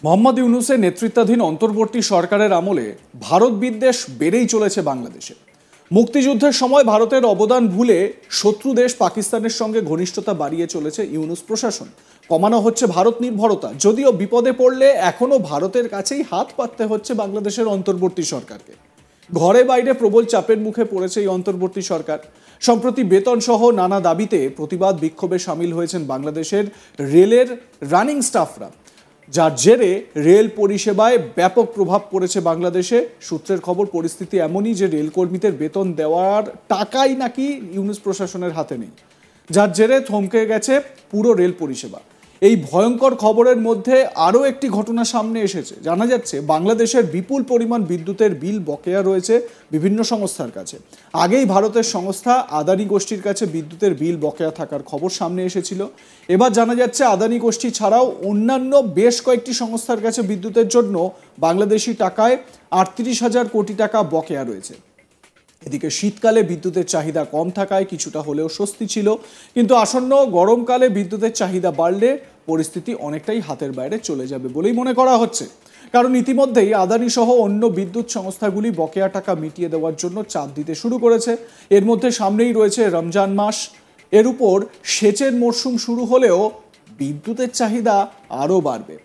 মোহাম্মদ ইউনূসের নেতৃত্বাধীন অন্তর্বর্তী সরকারের আমলে ভারত বিদ্বেষ বেড়েই চলেছে বাংলাদেশে। মুক্তিযুদ্ধের সময় ভারতের অবদান ভুলে শত্রু দেশ পাকিস্তানের সঙ্গে ঘনিষ্ঠতা বাড়িয়ে চলেছে ইউনূস প্রশাসন। কমানো হচ্ছে ভারত নির্ভরতা, যদিও বিপদে পড়লে এখনও ভারতের কাছেই হাত পাততে হচ্ছে বাংলাদেশের অন্তর্বর্তী সরকারকে। ঘরে বাইরে প্রবল চাপের মুখে পড়েছে এই অন্তর্বর্তী সরকার। সম্প্রতি বেতন সহ নানা দাবিতে প্রতিবাদ বিক্ষোভে সামিল হয়েছেন বাংলাদেশের রেলের রানিং স্টাফরা, যার জেরে রেল পরিষেবায় ব্যাপক প্রভাব পড়েছে বাংলাদেশে। সূত্রের খবর, পরিস্থিতি এমনই যে রেলকর্মীদের বেতন দেওয়ার টাকাই নাকি ইউনূস প্রশাসনের হাতে নেই, যার জেরে থমকে গেছে পুরো রেল পরিষেবা। এই ভয়ঙ্কর খবরের মধ্যে আরও একটি ঘটনা সামনে এসেছে। জানা যাচ্ছে বাংলাদেশের বিপুল পরিমাণ বিদ্যুতের বিল বকেয়া রয়েছে বিভিন্ন সংস্থার কাছে। আগেই ভারতের সংস্থা আদানি গোষ্ঠীর কাছে বিদ্যুতের বিল বকেয়া থাকার খবর সামনে এসেছিল। এবার জানা যাচ্ছে আদানি গোষ্ঠী ছাড়াও অন্যান্য বেশ কয়েকটি সংস্থার কাছে বিদ্যুতের জন্য বাংলাদেশি টাকায় ৩৮,০০০ কোটি টাকা বকেয়া রয়েছে। এদিকে শীতকালে বিদ্যুতের চাহিদা কম থাকায় কিছুটা হলেও স্বস্তি ছিল, কিন্তু আসন্ন গরমকালে বিদ্যুতের চাহিদা বাড়লে পরিস্থিতি অনেকটাই হাতের বাইরে চলে যাবে বলেই মনে করা হচ্ছে। কারণ ইতিমধ্যেই আদানি সহ অন্য বিদ্যুৎ সংস্থাগুলি বকেয়া টাকা মিটিয়ে দেওয়ার জন্য চাপ দিতে শুরু করেছে। এর মধ্যে সামনেই রয়েছে রমজান মাস, এর উপর সেচের মরশুম শুরু হলেও বিদ্যুতের চাহিদা আরও বাড়বে।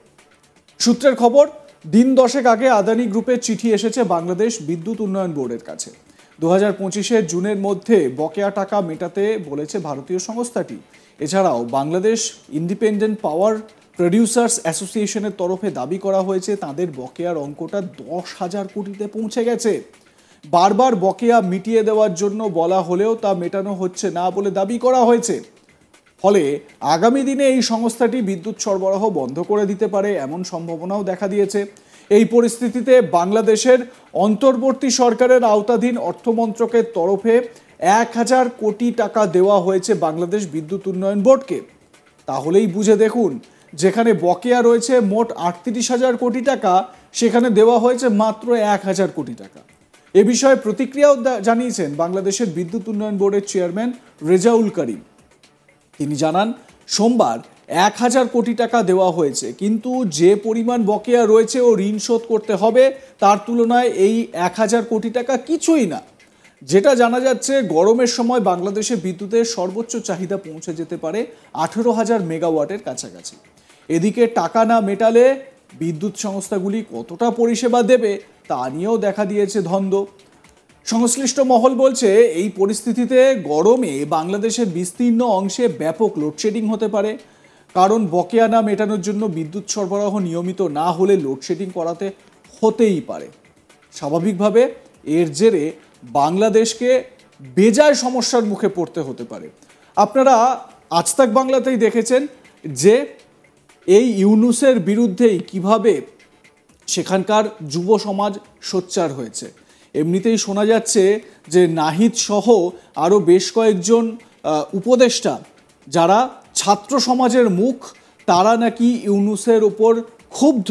সূত্রের খবর, দিন 10 আগে আদানি গ্রুপের চিঠি এসেছে বাংলাদেশ বিদ্যুৎ উন্নয়ন বোর্ডের কাছে। 2025 জুনের মধ্যে বকেয়া টাকা মেটাতে বলেছে ভারতীয় সংস্থাটি। এছাড়াও বাংলাদেশ ইন্ডিপেন্ডেন্ট পাওয়ার প্রডিউসার্স অ্যাসোসিয়েশনের তরফে দাবি করা হয়েছে তাদের বকেয়ার অঙ্কটা 10,000 কোটিতে পৌঁছে গেছে। বারবার বকেয়া মিটিয়ে দেওয়ার জন্য বলা হলেও তা মেটানো হচ্ছে না বলে দাবি করা হয়েছে। ফলে আগামী দিনে এই সংস্থাটি বিদ্যুৎ সরবরাহ বন্ধ করে দিতে পারে এমন সম্ভাবনাও দেখা দিয়েছে। এই পরিস্থিতিতে বাংলাদেশের অন্তর্বর্তী সরকারের আওতাধীন অর্থমন্ত্রকের তরফে 1,000 কোটি টাকা দেওয়া হয়েছে বাংলাদেশ বিদ্যুৎ উন্নয়ন বোর্ডকে। তাহলেই বুঝে দেখুন, যেখানে বকেয়া রয়েছে মোট 38,000 কোটি টাকা, সেখানে দেওয়া হয়েছে মাত্র 1,000 কোটি টাকা। এ বিষয়ে প্রতিক্রিয়াও জানিয়েছেন বাংলাদেশের বিদ্যুৎ উন্নয়ন বোর্ডের চেয়ারম্যান রেজাউল করিম। তিনি জানান, সোমবার 1,000 কোটি টাকা দেওয়া হয়েছে, কিন্তু যে পরিমাণ বকেয়া রয়েছে ও ঋণ শোধ করতে হবে তার তুলনায় এই 1,000 কোটি টাকা কিছুই না। যেটা জানা যাচ্ছে, গরমের সময় বাংলাদেশে বিদ্যুতের সর্বোচ্চ চাহিদা পৌঁছে যেতে পারে 18,000 মেগাওয়াটের কাছাকাছি। এদিকে টাকা না মেটালে বিদ্যুৎ সংস্থাগুলি কতটা পরিষেবা দেবে তা নিয়েও দেখা দিয়েছে দ্বন্দ্ব। সংশ্লিষ্ট মহল বলছে, এই পরিস্থিতিতে গরমে বাংলাদেশের বিস্তীর্ণ অংশে ব্যাপক লোডশেডিং হতে পারে। কারণ বকেয়া না মেটানোর জন্য বিদ্যুৎ সরবরাহ নিয়মিত না হলে লোডশেডিং করাতে হতেই পারে। স্বাভাবিকভাবে এর জেরে বাংলাদেশকে বেজায় সমস্যার মুখে পড়তে হতে পারে। আপনারা আজ তাক বাংলাতেই দেখেছেন যে এই ইউনূসের বিরুদ্ধেই কিভাবে সেখানকার যুব সমাজ সোচ্চার হয়েছে। এমনিতেই শোনা যাচ্ছে যে নাহিদ সহ আরও বেশ কয়েকজন উপদেষ্টা যারা ছাত্র সমাজের মুখ, তারা নাকি ইউনূসের ওপর ক্ষুব্ধ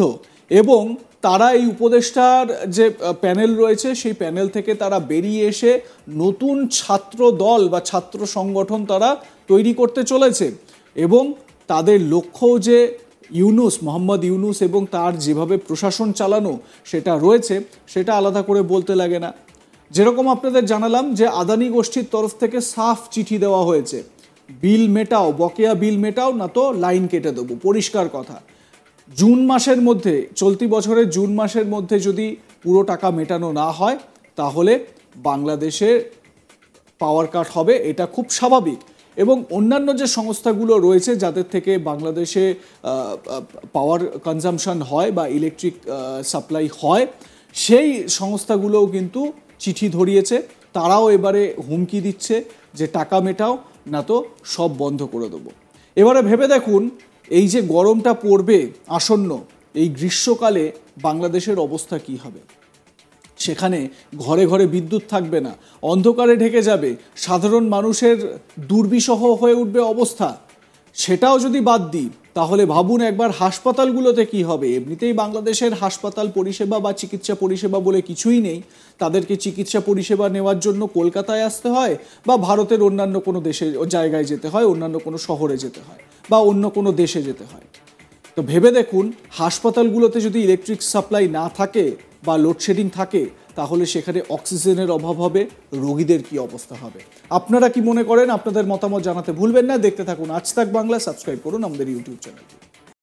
এবং তারা এই উপদেষ্টার যে প্যানেল রয়েছে সেই প্যানেল থেকে তারা বেরিয়ে এসে নতুন ছাত্র দল বা ছাত্র সংগঠন তারা তৈরি করতে চলেছে। এবং তাদের লক্ষ্য যে ইউনূস, মোহাম্মদ ইউনূস এবং তার যেভাবে প্রশাসন চালানো সেটা রয়েছে, সেটা আলাদা করে বলতে লাগে না। যেরকম আপনাদের জানালাম যে আদানি গোষ্ঠীর তরফ থেকে সাফ চিঠি দেওয়া হয়েছে, বিল মেটাও, বকেয়া বিল মেটাও, না তো লাইন কেটে দেবো। পরিষ্কার কথা, জুন মাসের মধ্যে, চলতি বছরের জুন মাসের মধ্যে যদি পুরো টাকা মেটানো না হয় তাহলে বাংলাদেশে পাওয়ার কাট হবে, এটা খুব স্বাভাবিক। এবং অন্যান্য যে সংস্থাগুলো রয়েছে যাদের থেকে বাংলাদেশে পাওয়ার কনজামশন হয় বা ইলেকট্রিক সাপ্লাই হয়, সেই সংস্থাগুলোও কিন্তু চিঠি ধরিয়েছে। তারাও এবারে হুমকি দিচ্ছে যে টাকা মেটাও, না তো সব বন্ধ করে দেবো। এবারে ভেবে দেখুন, এই যে গরমটা পড়বে আসন্ন, এই গ্রীষ্মকালে বাংলাদেশের অবস্থা কি হবে। সেখানে ঘরে ঘরে বিদ্যুৎ থাকবে না, অন্ধকারে ঢেকে যাবে, সাধারণ মানুষের দুর্বিষহ হয়ে উঠবে অবস্থা। সেটাও যদি বাদ দিই তাহলে ভাবুন একবার হাসপাতালগুলোতে কি হবে। এমনিতেই বাংলাদেশের হাসপাতাল পরিষেবা বা চিকিৎসা পরিষেবা বলে কিছুই নেই। তাদেরকে চিকিৎসা পরিষেবা নেওয়ার জন্য কলকাতায় আসতে হয় বা ভারতের অন্যান্য কোনো জায়গায় যেতে হয়, অন্যান্য কোনো শহরে যেতে হয় বা অন্য কোনো দেশে যেতে হয়। তো ভেবে দেখুন, হাসপাতালগুলোতে যদি ইলেকট্রিক সাপ্লাই না থাকে বা লোডশেডিং থাকে, তাহলে সেখানে অক্সিজেনের অভাব হবে, রোগীদের কি অবস্থা হবে। আপনারা কি মনে করেন? আপনাদের মতামত জানাতে ভুলবেন না। দেখতে থাকুন আজ তাক বাংলা, সাবস্ক্রাইব করুন আমাদের ইউটিউব চ্যানেলটি।